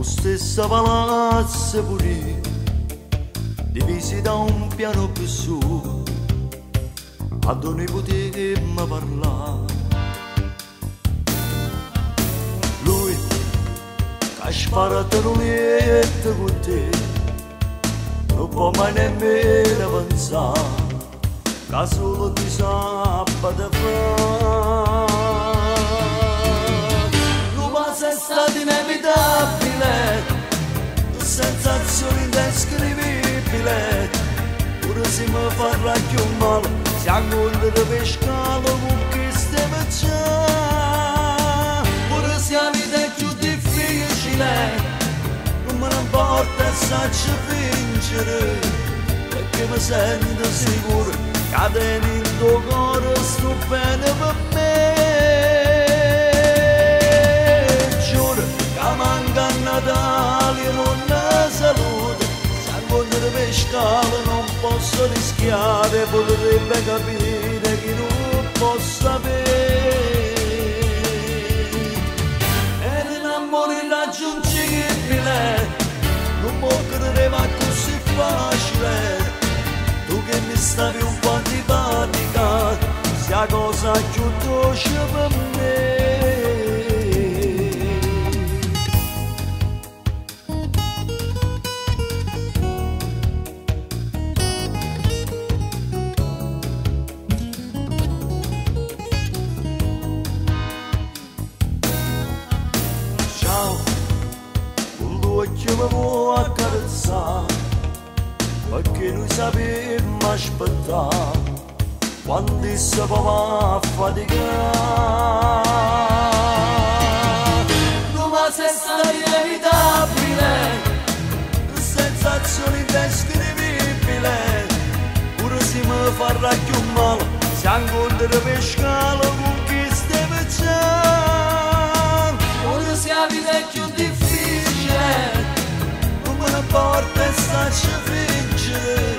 Stessa palazzo pure, divisi da un piano più su, a dove potemmo parlare. Lui che ha sparato l'unietto con te, non può mai nemmeno pensare che solo ti sabato fa. L'uomo è stato inevitabile, sensazione indescrivibile, pure se mi farà più male, si ancontra per scalo con chi stiamo già. Pure se la vita è più difficile, non me ne importa e saccio vincere, perché mi sento sicuro che tenendo cuore sto bene per me. Giuro che manca a Natale non ne saluto, se incontro per scala non posso rischiare, potrebbe capire che non posso avere. È un amore irraggiungibile, non può credere così facile. Tu che mi stavi un po' antipatica, sia cosa più dolce per me. Ciao, con l'occhio mi vuoi accarezzare, perché noi sappiamo aspettare quando si va a faticare. Ma se sta inevitabile, sensazione indescrivibile, pure se mi farà più male, si incontra per scala con chi stiamo già. Pure se la vita è più difficile, non me ne importa e saccio vincere,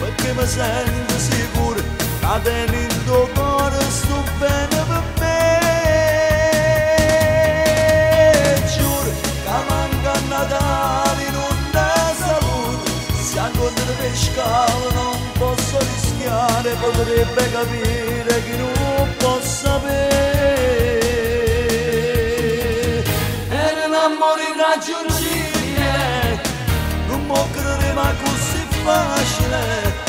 perché mi sento sicuro che tenendo cuore sto bene per me. Giuro che manca a Natale non ne saluto, se incontro per scala non posso rischiare, potrebbe capire che non posso avere. È un amore irraggiungibile, non può credere ma così facile.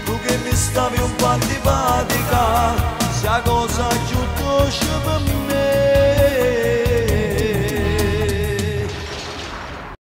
Tu che mi stavi un po' antipatica, sia cosa più dolce per me.